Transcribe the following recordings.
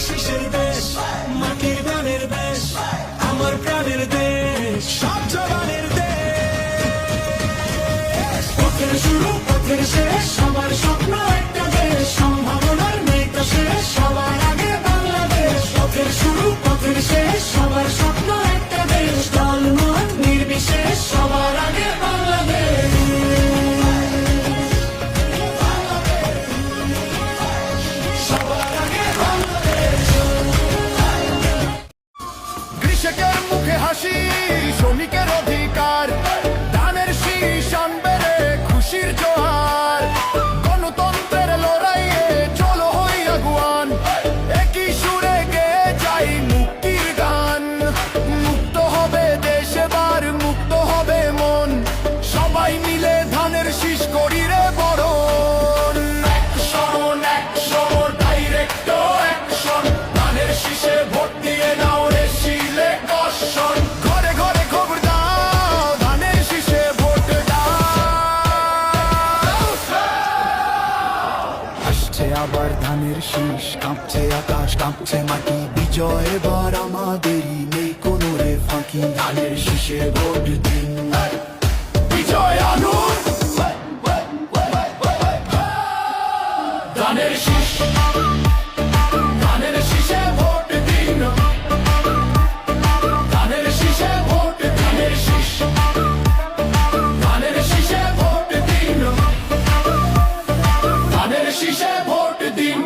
শীষের দেশ, মাটির গানের দেশ, আমার প্রাণের দেশ, সব জবানের দেশ। পথের শুরু পথের শেষ, সবার স্বপ্ন একটা দেশ, সম্ভাবনার নেই তো শেষ, সবার আগে বাংলাদেশ। পথের শুরু পথের শেষ, সবার স্বপ্ন একটা দেশ, দল মত নির্বিশেষ, সবার আগে বাংলাদেশ। কৃষকের মুখে হাসি, শ্রমিকের অধিকার, ধানের শীষ আনবে রে খুশির জোয়ার। গণতন্ত্রের লড়াইয়ে চলো হই আগুয়ান, একই সুরে গেয়ে যাই মুক্তির গান। মুক্ত হবে দেশ এবার, মুক্ত হবে মন, সবাই মিলে ধানের শীষ করি রে বরণ। অ্যাকশন অ্যাকশন ডাইরেক্ট অ্যাকশন, ধানের শীষে ভোট দিয়ে নাও রে শিলে কর্ষণ। ঘরে ঘরে খবর দাও, ধানের শীষে ভোট দাও। আসছে আবার ধানের শীষ, কাঁপছে আকাশ কাঁপছে মাটি, বিজয় এবার আমাদেরই, নেই কোনো রে ফাঁকি। ধানের শীষে ভোট দিন, বিজয় আনুন ধানের শীষ। ধানের শীষে ভোট দিন, ধানের শীষে ভোট, ধানের শীষ। ধানের শীষে ভোট দিন, ধানের শীষে ভোট দিন।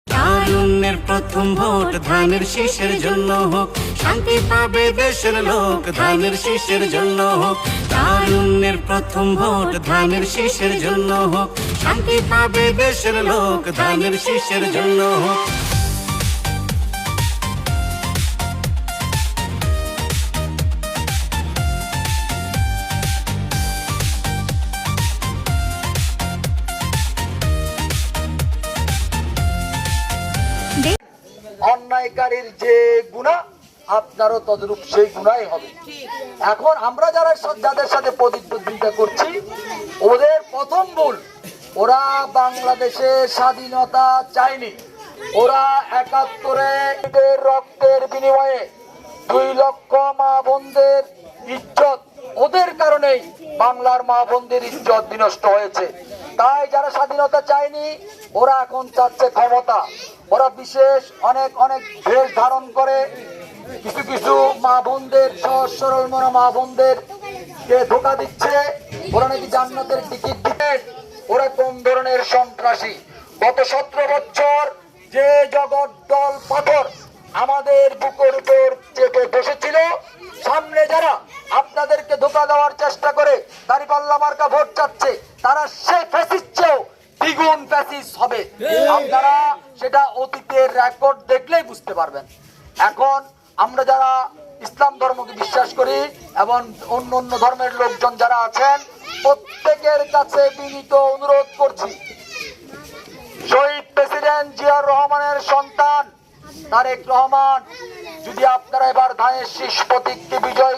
তারুণ্যের প্রথম ভোট ধানের শীষের জন্য হোক, শান্তি পাবে দেশের লোক ধানের শীষের জন্য হোক। তারুণ্যের প্রথম ভোট ধানের শীষের জন্য হোক, শান্তি পাবে দেশের লোক ধানের শীষের জন্য হোক। অন্যায়কারীর যে গুনাহ, আপনারও তদরূপ সেই গুনাহই হবে। এখন আমরা যারা যাদের সাথে প্রতিদ্বন্দ্বিতা করছি, ওদের প্রথম ভুল, ওরা বাংলাদেশে স্বাধীনতা চায়নি। ওরা ৭১-এ রক্তের বিনিময়ে ২ লক্ষ মা বোনদের ইজ্জত, ওদের কারণেই বাংলার মা বোনদের ইজ্জত বিনষ্ট হয়েছে। তাই যারা স্বাধীনতা চায়নি, ওরা এখন চাচ্ছে ক্ষমতা। ওরা বিশেষ অনেক অনেক বেশ ধারণ করে কিছু কিছু মা বোনদের, সহজ সরল মনা মা বোনদের কে ধোকা দিচ্ছে। ওরা নাকি জান্নাতের টিকিট দিতে। ওরা কোন ধরনের সন্ত্রাসী? গত ১৭ বছর যে জগদ্দল পাথর আমাদের বুকের উপর চেপে বসেছিল, সামনে যারা আপনাদেরকে ধোকা দেওয়ার চেষ্টা করে দাঁড়িপাল্লা মার্কা ভোট চাচ্ছে, তারা সে ফ্যাসিস্ট চেয়েও দ্বিগুণ ফ্যাসিস্ট হবে। আপনারা সেটা অতীতের রেকর্ড দেখলেই বুঝতে পারবেন। এখন আমরা যারা ইসলাম ধর্মকে বিশ্বাস করি এবং অন্য অন্য ধর্মের লোকজন যারা আছেন, প্রত্যেকের কাছে বিনীত অনুরোধ করছি, শহীদ প্রেসিডেন্ট জিয়াউর রহমানের সন্তান তারেক রহমান, যদি আপনারা এবার ধানের শীষ প্রতীককে বিজয়